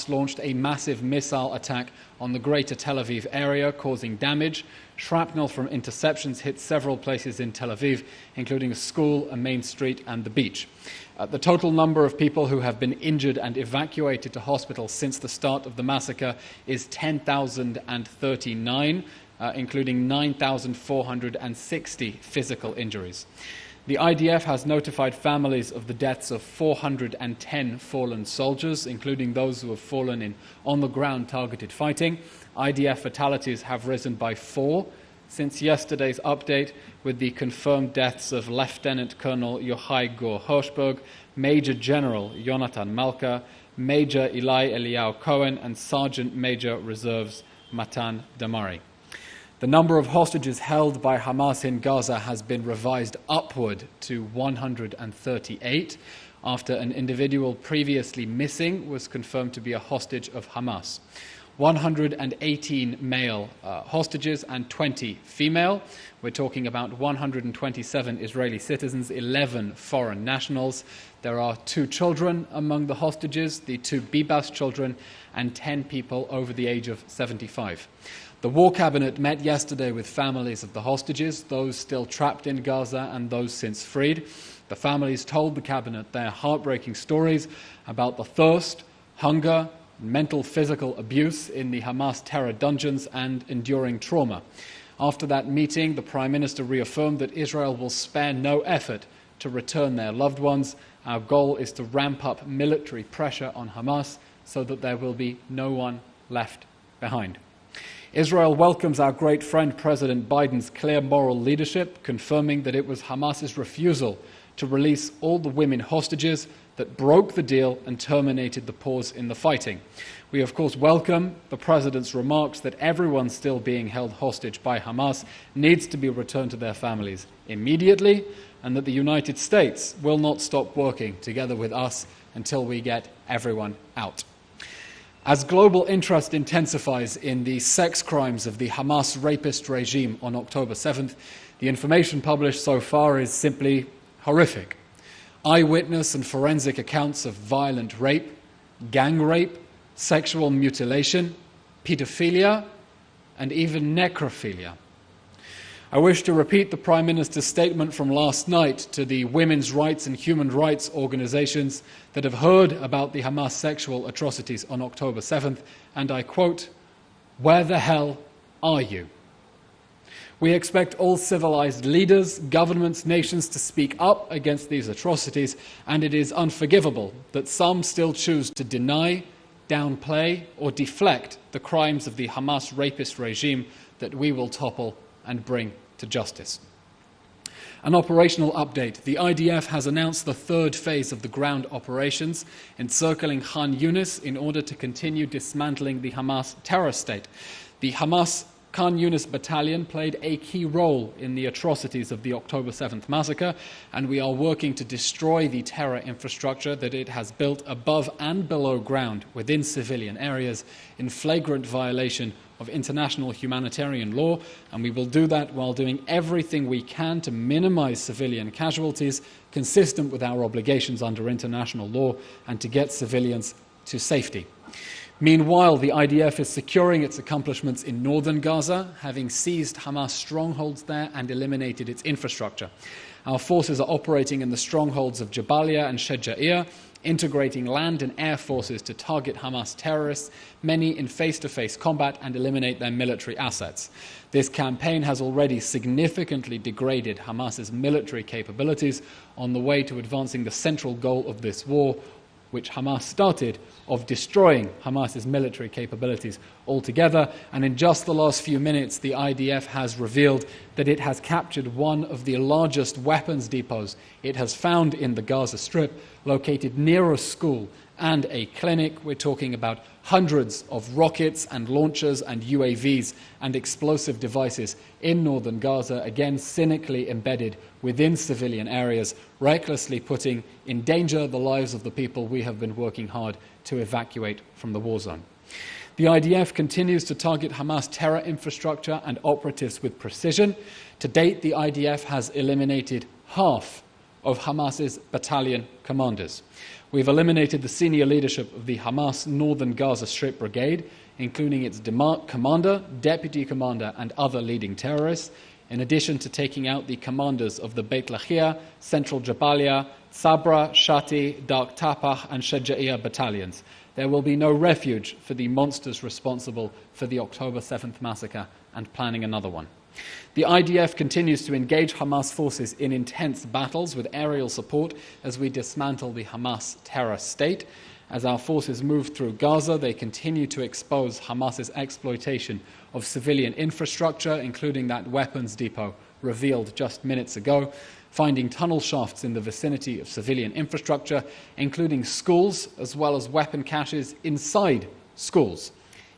Hamas launched a massive missile attack on the greater Tel Aviv area, causing damage. Shrapnel from interceptions hit several places in Tel Aviv, including a school, a main street, and the beach. The total number of people who have been injured and evacuated to hospital since the start of the massacre is 10,039, including 9,460 physical injuries. The IDF has notified families of the deaths of 410 fallen soldiers, including those who have fallen in on-the-ground targeted fighting. IDF fatalities have risen by 4 since yesterday's update, with the confirmed deaths of Lieutenant Colonel Yochai Gur Hirschberg, Major General Yonatan Malka, Major Eli Eliyahu Cohen, and Sergeant Major Reserves Matan Damari. The number of hostages held by Hamas in Gaza has been revised upward to 138 after an individual previously missing was confirmed to be a hostage of Hamas. 118 male hostages and 20 female. We're talking about 127 Israeli citizens, 11 foreign nationals. There are 2 children among the hostages, the 2 Bibas children, and 10 people over the age of 75. The War Cabinet met yesterday with families of the hostages, those still trapped in Gaza and those since freed. The families told the Cabinet their heartbreaking stories about the thirst, hunger, mental, physical abuse in the Hamas terror dungeons and enduring trauma. After that meeting, the Prime Minister reaffirmed that Israel will spare no effort to return their loved ones. Our goal is to ramp up military pressure on Hamas so that there will be no one left behind. Israel welcomes our great friend President Biden's clear moral leadership, confirming that it was Hamas's refusal to release all the women hostages that broke the deal and terminated the pause in the fighting. We, of course, welcome the President's remarks that everyone still being held hostage by Hamas needs to be returned to their families immediately, and that the United States will not stop working together with us until we get everyone out. As global interest intensifies in the sex crimes of the Hamas rapist regime on October 7th, the information published so far is simply horrific. Eyewitness and forensic accounts of violent rape, gang rape, sexual mutilation, pedophilia, and even necrophilia. I wish to repeat the Prime Minister's statement from last night to the women's rights and human rights organizations that have heard about the Hamas sexual atrocities on October 7th, and I quote, "Where the hell are you?" We expect all civilized leaders, governments, nations to speak up against these atrocities, and it is unforgivable that some still choose to deny, downplay, or deflect the crimes of the Hamas rapist regime that we will topple and bring to justice. An operational update. The IDF has announced the 3rd phase of the ground operations, encircling Khan Yunis in order to continue dismantling the Hamas terror state. The Hamas Khan Yunis battalion played a key role in the atrocities of the October 7th massacre, and we are working to destroy the terror infrastructure that it has built above and below ground within civilian areas in flagrant violation of international humanitarian law, and we will do that while doing everything we can to minimize civilian casualties consistent with our obligations under international law and to get civilians to safety. Meanwhile, the IDF is securing its accomplishments in northern Gaza, having seized Hamas strongholds there and eliminated its infrastructure. Our forces are operating in the strongholds of Jabalia and Sheja'ir, integrating land and air forces to target Hamas terrorists, many in face-to-face combat, and eliminate their military assets. This campaign has already significantly degraded Hamas's military capabilities on the way to advancing the central goal of this war, which Hamas started, of destroying Hamas's military capabilities altogether. And in just the last few minutes, the IDF has revealed that it has captured one of the largest weapons depots it has found in the Gaza Strip, located near a school and a clinic. We're talking about hundreds of rockets and launchers and UAVs and explosive devices in northern Gaza, again cynically embedded within civilian areas, recklessly putting in danger the lives of the people we have been working hard to evacuate from the war zone. The IDF continues to target Hamas terror infrastructure and operatives with precision. To date, the IDF has eliminated half of Hamas's battalion commanders. We've eliminated the senior leadership of the Hamas Northern Gaza Strip Brigade, including its commander, deputy commander, and other leading terrorists, in addition to taking out the commanders of the Beit Lahia, Central Jabalia, Sabra, Shati, Dark Tapah, and Shaja'iyah battalions. There will be no refuge for the monsters responsible for the October 7th massacre and planning another one. The IDF continues to engage Hamas forces in intense battles with aerial support as we dismantle the Hamas terror state. As our forces move through Gaza, they continue to expose Hamas's exploitation of civilian infrastructure, including that weapons depot revealed just minutes ago, finding tunnel shafts in the vicinity of civilian infrastructure, including schools, as well as weapon caches inside schools.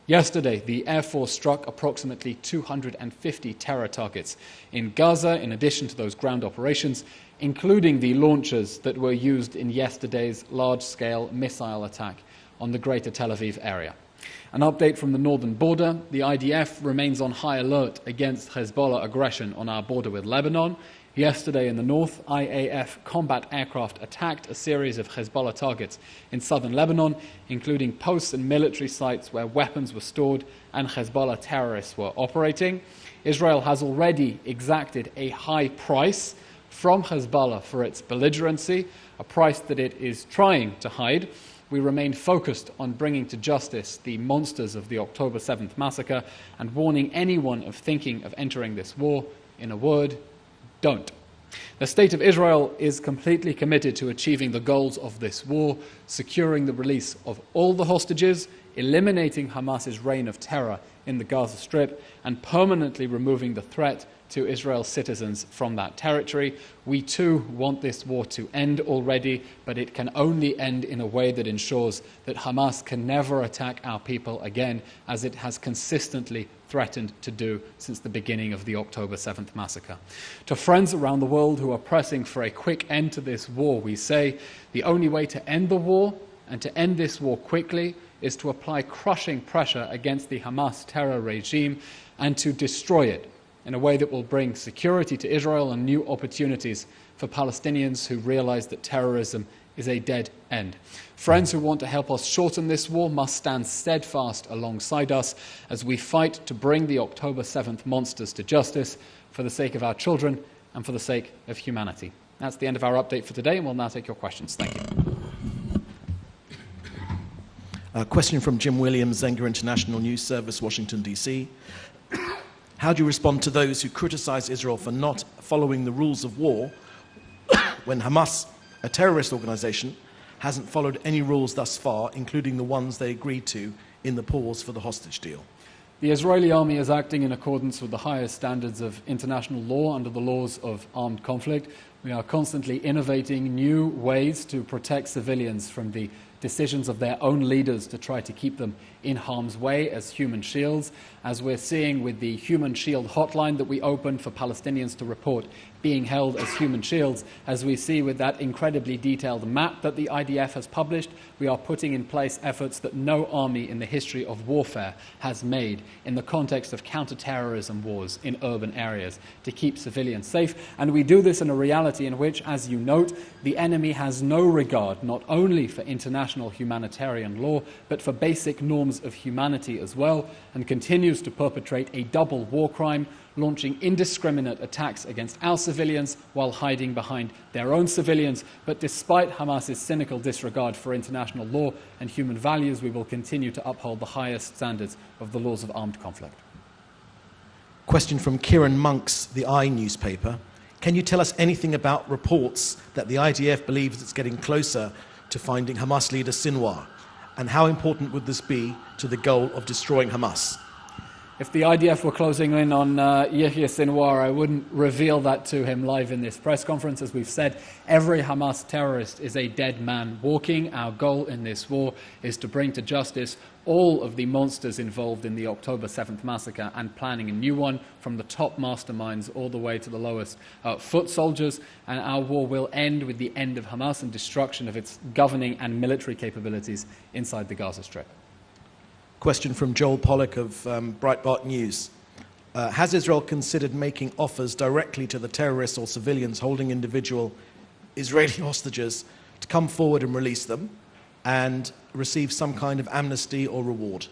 Yesterday, the Air Force struck approximately 250 terror targets in Gaza, in addition to those ground operations, including the launchers that were used in yesterday's large-scale missile attack on the greater Tel Aviv area. An update from the northern border: the IDF remains on high alert against Hezbollah aggression on our border with Lebanon. Yesterday in the north, IAF combat aircraft attacked a series of Hezbollah targets in southern Lebanon, including posts and military sites where weapons were stored and Hezbollah terrorists were operating. Israel has already exacted a high price from Hezbollah for its belligerency, a price that it is trying to hide. We remain focused on bringing to justice the monsters of the October 7th massacre and warning anyone of thinking of entering this war. In a word, don't. The State of Israel is completely committed to achieving the goals of this war, securing the release of all the hostages, eliminating Hamas's reign of terror in the Gaza Strip, and permanently removing the threat to Israel's citizens from that territory. We too want this war to end already, but it can only end in a way that ensures that Hamas can never attack our people again, as it has consistently threatened to do since the beginning of the October 7th massacre. To friends around the world who are pressing for a quick end to this war, we say the only way to end the war and to end this war quickly is to apply crushing pressure against the Hamas terror regime and to destroy it in a way that will bring security to Israel and new opportunities for Palestinians who realize that terrorism is a dead end. Friends who want to help us shorten this war must stand steadfast alongside us as we fight to bring the October 7th monsters to justice for the sake of our children and for the sake of humanity. That's the end of our update for today, and we'll now take your questions. Thank you. A question from Jim Williams, Zenga International News Service, Washington, D.C. How do you respond to those who criticize Israel for not following the rules of war when Hamas, a terrorist organization, hasn't followed any rules thus far, including the ones they agreed to in the pause for the hostage deal? The Israeli army is acting in accordance with the highest standards of international law under the laws of armed conflict. We are constantly innovating new ways to protect civilians from the decisions of their own leaders to try to keep them in harm's way as human shields, as we're seeing with the Human Shield hotline that we opened for Palestinians to report being held as human shields, as we see with that incredibly detailed map that the IDF has published. We are putting in place efforts that no army in the history of warfare has made in the context of counter-terrorism wars in urban areas to keep civilians safe. And we do this in a reality in which, as you note, the enemy has no regard not only for international humanitarian law, but for basic norms of humanity as well, and continues to perpetrate a double war crime, launching indiscriminate attacks against our civilians while hiding behind their own civilians. But despite Hamas's cynical disregard for international law and human values, we will continue to uphold the highest standards of the laws of armed conflict. Question from Kieran Monk's The Eye newspaper. Can you tell us anything about reports that the IDF believes it's getting closer to finding Hamas leader Sinwar? And how important would this be to the goal of destroying Hamas? If the IDF were closing in on Yahya Sinwar, I wouldn't reveal that to him live in this press conference. As we've said, every Hamas terrorist is a dead man walking. Our goal in this war is to bring to justice all of the monsters involved in the October 7th massacre and planning a new one, from the top masterminds all the way to the lowest foot soldiers. And our war will end with the end of Hamas and destruction of its governing and military capabilities inside the Gaza Strip. Question from Joel Pollack of Breitbart News. Has Israel considered making offers directly to the terrorists or civilians holding individual Israeli hostages to come forward and release them and receive some kind of amnesty or reward?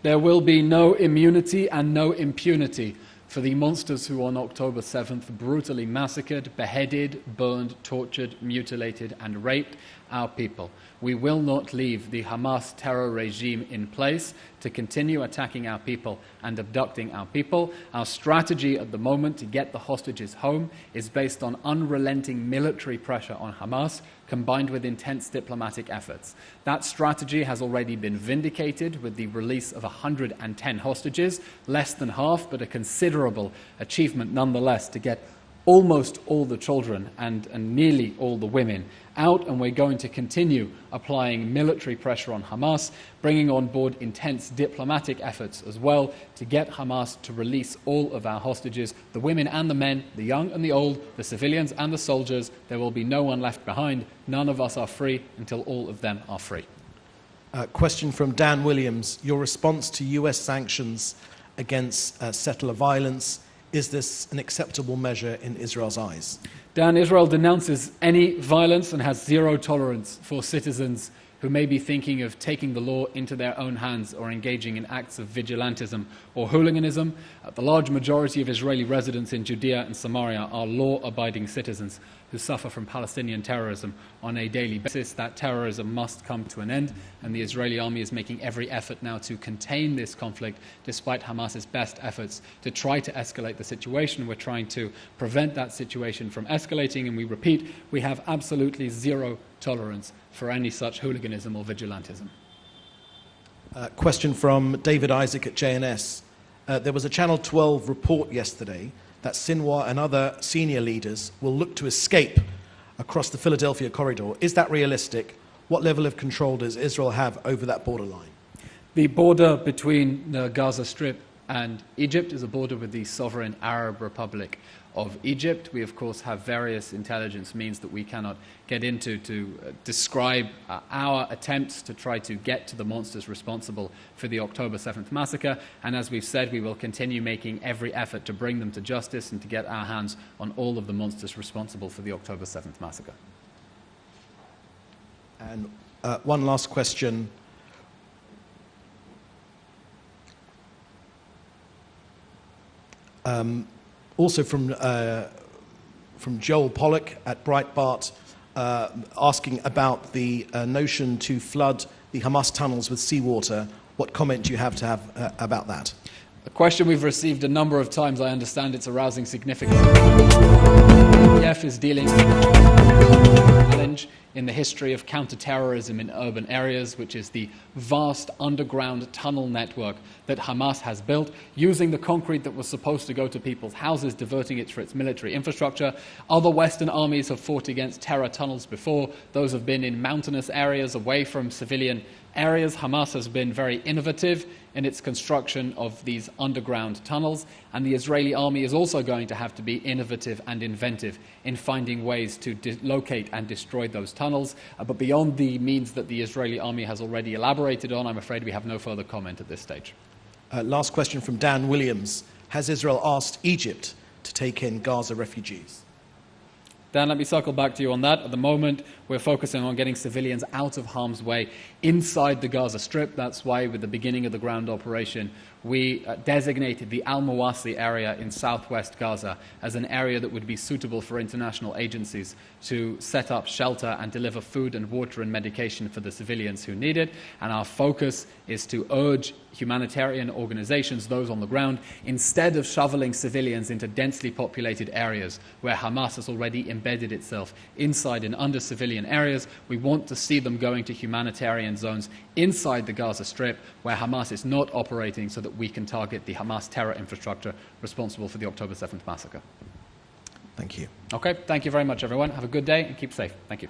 There will be no immunity and no impunity for the monsters who on October 7th brutally massacred, beheaded, burned, tortured, mutilated and raped our people. We will not leave the Hamas terror regime in place to continue attacking our people and abducting our people. Our strategy at the moment to get the hostages home is based on unrelenting military pressure on Hamas, combined with intense diplomatic efforts. That strategy has already been vindicated with the release of 110 hostages, less than half, but a considerable achievement nonetheless to get almost all the children and nearly all the women out, and we're going to continue applying military pressure on Hamas, bringing on board intense diplomatic efforts as well to get Hamas to release all of our hostages, the women and the men, the young and the old, the civilians and the soldiers. There will be no one left behind. None of us are free until all of them are free. Question from Dan Williams. Your response to US sanctions against settler violence, is this an acceptable measure in Israel's eyes? Dan, Israel denounces any violence and has zero tolerance for citizens who may be thinking of taking the law into their own hands or engaging in acts of vigilantism or hooliganism. The large majority of Israeli residents in Judea and Samaria are law-abiding citizens who suffer from Palestinian terrorism on a daily basis. That terrorism must come to an end, and the Israeli army is making every effort now to contain this conflict, despite Hamas's best efforts to try to escalate the situation. We're trying to prevent that situation from escalating, and we repeat, we have absolutely zero tolerance for any such hooliganism or vigilantism. Question from David Isaac at JNS. There was a Channel 12 report yesterday that Sinwar and other senior leaders will look to escape across the Philadelphia corridor. Is that realistic? What level of control does Israel have over that borderline? The border between the Gaza Strip and Egypt is a border with the sovereign Arab Republic of Egypt. We, of course, have various intelligence means that we cannot get into to describe our attempts to try to get to the monsters responsible for the October 7th massacre. And as we've said, we will continue making every effort to bring them to justice and to get our hands on all of the monsters responsible for the October 7th massacre. And one last question. Also from Joel Pollock at Breitbart, asking about the notion to flood the Hamas tunnels with seawater. What comment do you have about that? A question we've received a number of times. I understand it's arousing significance. IDF is dealing with a challenge in the history of counter-terrorism in urban areas, which is the vast underground tunnel network that Hamas has built, using the concrete that was supposed to go to people's houses, diverting it for its military infrastructure. Other Western armies have fought against terror tunnels before. Those have been in mountainous areas away from civilian areas. Hamas has been very innovative in its construction of these underground tunnels, and the Israeli army is also going to have to be innovative and inventive in finding ways to locate and destroy those tunnels. But beyond the means that the Israeli army has already elaborated on, I'm afraid we have no further comment at this stage. Last question from Dan Williams. Has Israel asked Egypt to take in Gaza refugees? Dan, let me circle back to you on that. At the moment, we're focusing on getting civilians out of harm's way inside the Gaza Strip. That's why, with the beginning of the ground operation, we designated the Al-Mawasi area in southwest Gaza as an area that would be suitable for international agencies to set up shelter and deliver food and water and medication for the civilians who need it. And our focus is to urge humanitarian organizations, those on the ground, instead of shoveling civilians into densely populated areas where Hamas has already embedded itself inside and under civilian areas, we want to see them going to humanitarian zones inside the Gaza Strip where Hamas is not operating, so that we can target the Hamas terror infrastructure responsible for the October 7th massacre. Thank you. Okay, thank you very much, everyone. Have a good day and keep safe. Thank you.